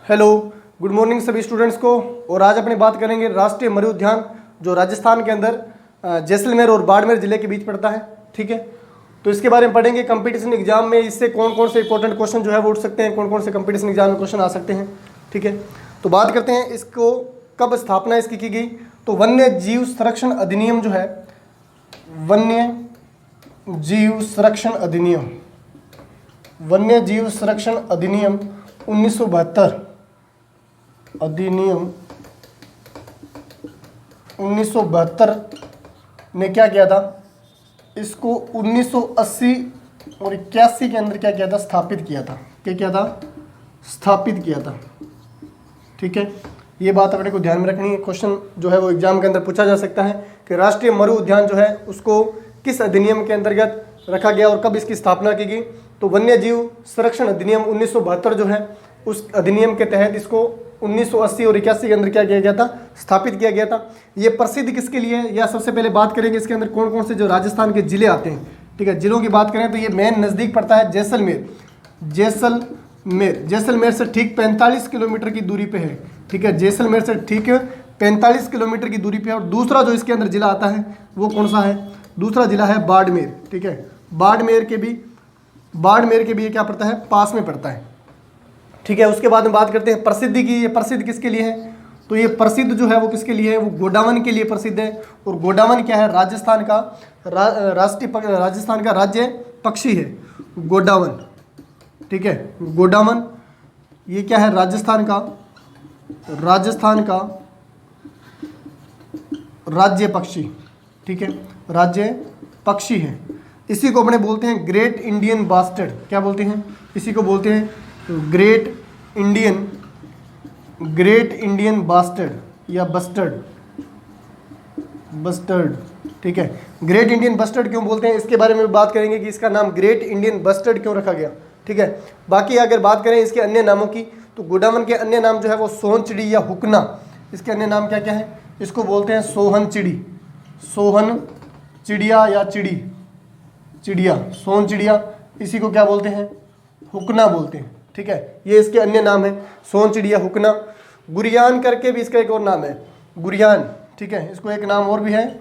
Hello, good morning सभी students को। और आज अपनी बात करेंगे राष्ट्रीय मरु उद्यान जो राजस्थान के अंदर जैसलमेर और बाड़मेर जिले के बीच पड़ता है। ठीक है, तो इसके बारे में पढ़ेंगे। कंपटीशन एग्जाम में इससे कौन कौन से इंपॉर्टेंट क्वेश्चन जो है वो उठ सकते हैं, कौन कौन से कंपटीशन एग्जाम में क्वेश्चन आ सकते हैं। ठीक है, तो बात करते हैं इसको कब स्थापना इसकी की गई। तो वन्य जीव संरक्षण अधिनियम जो है, वन्य जीव संरक्षण अधिनियम, वन्य जीव संरक्षण अधिनियम 1972 अधिनियम 1972 ने क्या किया था, इसको 1980 और 81 के अंदर क्या किया था, स्थापित किया था। क्या किया था, स्थापित किया था। ठीक है, ये बात अपने को ध्यान में रखनी है। क्वेश्चन जो है वो एग्जाम के अंदर पूछा जा सकता है कि राष्ट्रीय मरु उद्यान जो है उसको किस अधिनियम के अंतर्गत रखा गया और कब इसकी स्थापना की गई। तो वन्य जीव संरक्षण अधिनियम 1972 जो है उस अधिनियम के तहत इसको 1980 और 81 के अंदर क्या किया गया था, स्थापित किया गया था। ये प्रसिद्ध किसके लिए है, या सबसे पहले बात करेंगे इसके अंदर कौन कौन से जो राजस्थान के जिले आते हैं। ठीक है, जिलों की बात करें तो ये मेन नज़दीक पड़ता है जैसलमेर। जैसलमेर से ठीक 45 किलोमीटर की दूरी पे है। ठीक है, जैसलमेर से ठीक 45 किलोमीटर की दूरी पे है। और दूसरा जो इसके अंदर जिला आता है वो कौन सा है, दूसरा जिला है बाड़मेर। ठीक है, बाड़मेर के भी ये क्या पड़ता है, पास में पड़ता है। ठीक है, उसके बाद में बात करते हैं प्रसिद्धि की। ये प्रसिद्ध किसके लिए है, तो ये प्रसिद्ध जो है वो किसके लिए है, वो गोडावन के लिए प्रसिद्ध है। और गोडावन क्या है, राजस्थान का राजस्थान का राज्य पक्षी है गोडावन। ठीक है, गोडावन ये क्या है, राजस्थान का राज्य पक्षी। ठीक है, राज्य पक्षी है। इसी को अपने बोलते हैं ग्रेट इंडियन बास्टर्ड। क्या बोलते हैं, इसी को बोलते हैं ग्रेट इंडियन बास्टर्ड या बस्टर्ड। ठीक है, ग्रेट इंडियन बस्टर्ड क्यों बोलते हैं, इसके बारे में बात करेंगे कि इसका नाम ग्रेट इंडियन बस्टर्ड क्यों रखा गया। ठीक है, बाकी अगर बात करें इसके अन्य नामों की तो गोडावन के अन्य नाम जो है वो सोहन चिड़ी या हुकना। इसके अन्य नाम क्या क्या है, इसको बोलते हैं सोहन चिड़िया या चिड़िया, सोहन चिड़िया। इसी को क्या बोलते हैं, हुकना बोलते हैं। ठीक है, ये इसके अन्य नाम है, सोहन चिड़िया, हुकना। गुरियान करके भी इसका एक और नाम है, गुरियान। ठीक है, इसको एक नाम और भी है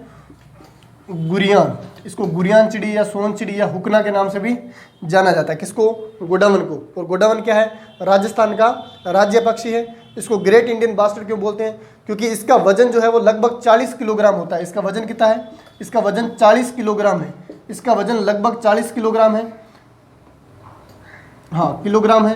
गुरियान। इसको गुरियान चिड़ी या सोहन चिड़ी या हुकना के नाम से भी जाना जाता है। किसको, गोडावन को। और गोडावन क्या है, राजस्थान का राज्य पक्षी है। इसको ग्रेट इंडियन बास्टर्ड क्यों बोलते हैं, क्योंकि इसका वजन जो है वो लगभग 40 किलोग्राम होता है। इसका वजन कितना है, इसका वजन 40 किलोग्राम है। इसका वजन लगभग 40 किलोग्राम है। हाँ, किलोग्राम है,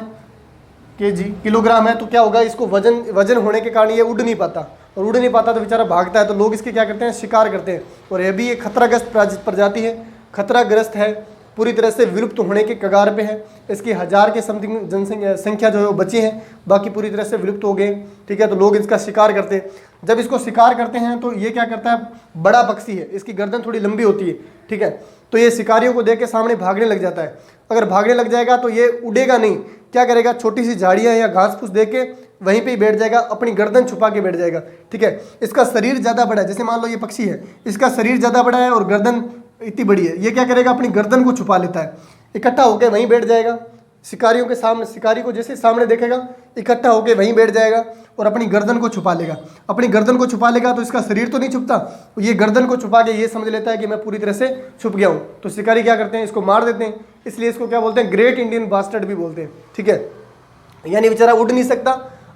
केजी किलोग्राम है। तो क्या होगा, इसको वजन होने के कारण ये उड़ नहीं पाता, और उड़ नहीं पाता तो बेचारा भागता है। तो लोग इसके क्या करते हैं, शिकार करते हैं। और यह भी एक खतराग्रस्त प्रजाति है, खतराग्रस्त है, पूरी तरह से विलुप्त होने के कगार पे है। इसकी 1000 के समथिंग जनसंख्या जो है वो बची है, बाकी पूरी तरह से विलुप्त हो गए। ठीक है, तो लोग इसका शिकार करते हैं। जब इसको शिकार करते हैं तो ये क्या करता है, बड़ा पक्षी है, इसकी गर्दन थोड़ी लंबी होती है। ठीक है, तो ये शिकारियों को देख के सामने भागने लग जाता है। अगर भागने लग जाएगा तो ये उड़ेगा नहीं, क्या करेगा, छोटी सी झाड़ियाँ या घास फूस देख के वहीं पे ही बैठ जाएगा, अपनी गर्दन छुपा के बैठ जाएगा। ठीक है, इसका शरीर ज़्यादा बड़ा है, जैसे मान लो ये पक्षी है, इसका शरीर ज़्यादा बड़ा है और गर्दन इतनी बड़ी है। ये क्या करेगा, अपनी गर्दन को छुपा लेता है, इकट्ठा होकर वहीं बैठ जाएगा शिकारियों के सामने। शिकारी को जैसे सामने देखेगा इकट्ठा होकर वहीं बैठ जाएगा और अपनी गर्दन को छुपा लेगा। अपनी गर्दन को छुपा लेगा तो इसका शरीर तो नहीं छुपता, ये गर्दन को छुपा के ये समझ लेता है कि मैं पूरी तरह से छुप गया हूँ। तो शिकारी क्या करते हैं, इसको मार देते हैं। इसलिए इसको क्या बोलते हैं, ग्रेट इंडियन बास्टर्ड भी बोलते हैं। ठीक है, यानी बेचारा उड़ नहीं सकता,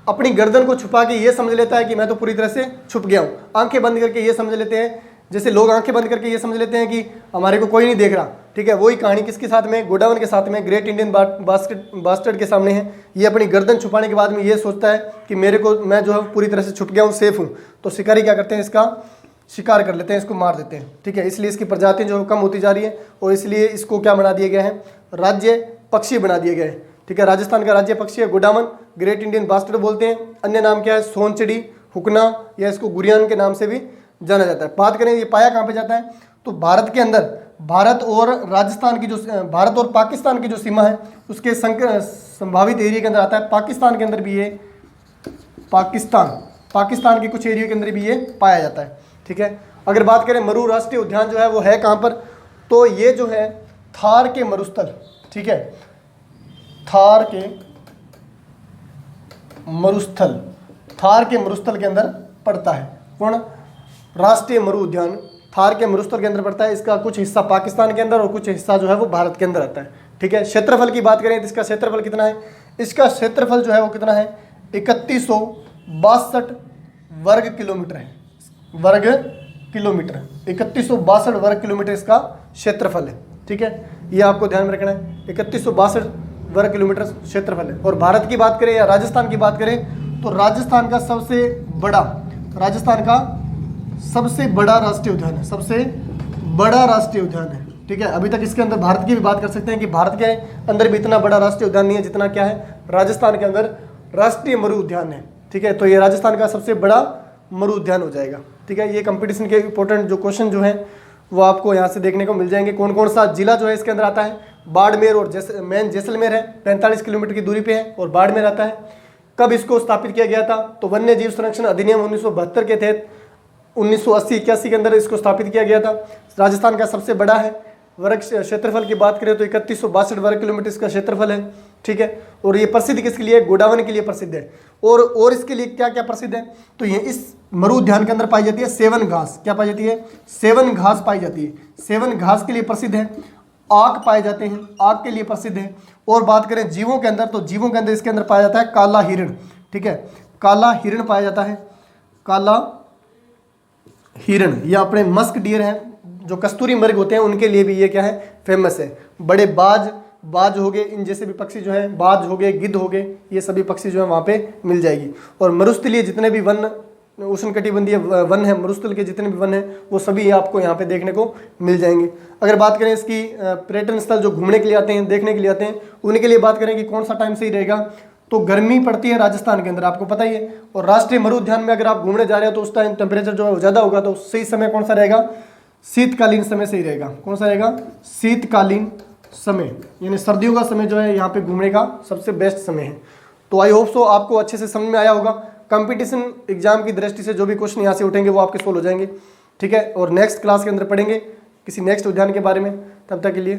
अपनी गर्दन को छुपा के ये समझ लेता है कि मैं तो पूरी तरह से छुप गया हूँ। आंखें बंद करके ये समझ लेते हैं, जैसे लोग आंखें बंद करके ये समझ लेते हैं कि हमारे को कोई नहीं देख रहा। ठीक है, वही कहानी किसके साथ में, गोडावन के साथ में, ग्रेट इंडियन बास्टर्ड के सामने है। ये अपनी गर्दन छुपाने के बाद में ये सोचता है कि मैं जो है पूरी तरह से छुप गया हूँ, सेफ हूँ। तो शिकारी क्या करते हैं, इसका शिकार कर लेते हैं, इसको मार देते हैं। ठीक है, इसलिए इसकी प्रजातियाँ जो कम होती जा रही है और इसलिए इसको क्या बना दिया गया है, राज्य पक्षी बना दिए गए। ठीक है, राजस्थान का राज्य पक्षी है गोडावन, ग्रेट इंडियन बास्टर्ड बोलते हैं। अन्य नाम क्या है, सोहन चिड़ी, हुकना, या इसको गुरियान के नाम से भी जाना जाता है। बात करें ये पाया कहाँ पे जाता है, तो भारत के अंदर भारत और पाकिस्तान की जो सीमा है उसके संभावित एरिया के अंदर आता है। पाकिस्तान के अंदर भी ये पाकिस्तान के कुछ एरिया के अंदर भी ये पाया जाता है। ठीक है, अगर बात करें मरु राष्ट्रीय उद्यान जो है वो है कहाँ पर, तो ये जो है थार के मरुस्थल। ठीक है, थार के मरुस्थल, थार के मरुस्थल के अंदर पड़ता है। कौन? राष्ट्रीय मरु उद्यान थार के मरुस्थल के अंदर पड़ता है। इसका कुछ हिस्सा पाकिस्तान के अंदर और कुछ हिस्सा जो है वो भारत के अंदर आता है। ठीक है, क्षेत्रफल की बात करें तो इसका क्षेत्रफल कितना है? इसका क्षेत्रफल जो है वो कितना है? 3162 वर्ग किलोमीटर है। वर्ग किलोमीटर 3162 वर्ग किलोमीटर इसका क्षेत्रफल है। ठीक है, ये आपको ध्यान में रखना है, 3162 वर्ग किलोमीटर क्षेत्रफल है। और भारत की बात करें या राजस्थान की बात करें तो राजस्थान का सबसे बड़ा राष्ट्रीय उद्यान है, सबसे बड़ा राष्ट्रीय उद्यान है। ठीक है, अभी तक इसके अंदर भारत की भी बात कर सकते हैं कि भारत के अंदर भी इतना बड़ा राष्ट्रीय उद्यान नहीं है जितना क्या है राजस्थान के अंदर राष्ट्रीय मरु उद्यान है। ठीक है, तो ये राजस्थान का सबसे बड़ा मरु उद्यान हो जाएगा। ठीक है, ये कंपटीशन के इंपॉर्टेंट जो क्वेश्चन जो हैं वो आपको यहाँ से देखने को मिल जाएंगे। कौन कौन सा जिला जो है इसके अंदर आता है? बाड़मेर और मेन जैसलमेर है, 45 किलोमीटर की दूरी पे है और बाड़मेर आता है। कब इसको स्थापित किया गया था? तो वन्य जीव संरक्षण अधिनियम 1972 के तहत 1980-81 के अंदर इसको स्थापित किया गया था। राजस्थान का सबसे बड़ा है। वर्ग क्षेत्रफल की बात करें तो 3162 वर्ग किलोमीटर इसका क्षेत्रफल है। ठीक है, और ये प्रसिद्ध किसके लिए? गोडावनी के लिए प्रसिद्ध है। और इसके लिए क्या क्या प्रसिद्ध है? तो ये इस मरु उद्यान के अंदर पाई जाती है सेवन घास। क्या पाई जाती है? सेवन घास पाई जाती है। सेवन घास के लिए प्रसिद्ध है। आग पाए जाते हैं, आग के लिए प्रसिद्ध है। और बात करें जीवों के अंदर तो जीवों के अंदर इसके अंदर पाया जाता है काला हिरण। ठीक है, काला हिरण पाया जाता है। काला हिरण या अपने मस्क डियर हैं जो कस्तूरी मृग होते हैं उनके लिए भी ये क्या है? फेमस है। बड़े बाज हो गए, इन जैसे भी पक्षी जो है, बाज हो गए, गिद्ध हो गए, ये सभी पक्षी जो है वहाँ पे मिल जाएगी। और मरुस्थलीय जितने भी वन, उष्णकटिबंधीय वन है, मरुस्थल के जितने भी वन हैं वो सभी आपको यहाँ पे देखने को मिल जाएंगे। अगर बात करें इसकी पर्यटन स्थल जो घूमने के लिए आते हैं, देखने के लिए आते हैं, उनके लिए बात करें कि कौन सा टाइम सही रहेगा तो गर्मी पड़ती है राजस्थान के अंदर, आपको पता ही है। और राष्ट्रीय मरु उद्यान में अगर आप घूमने जा रहे हो तो उस टाइम टेम्परेचर जो है ज़्यादा होगा, तो सही समय कौन सा रहेगा? शीतकालीन समय सही रहेगा। कौन सा रहेगा? शीतकालीन समय, यानी सर्दियों का समय जो है यहाँ पे घूमने का सबसे बेस्ट समय है। तो आई होप सो आपको अच्छे से समझ में आया होगा। कंपटीशन एग्जाम की दृष्टि से जो भी क्वेश्चन यहाँ से उठेंगे वो आपके सोल्व हो जाएंगे। ठीक है, और नेक्स्ट क्लास के अंदर पढ़ेंगे किसी नेक्स्ट उद्यान के बारे में। तब तक के लिए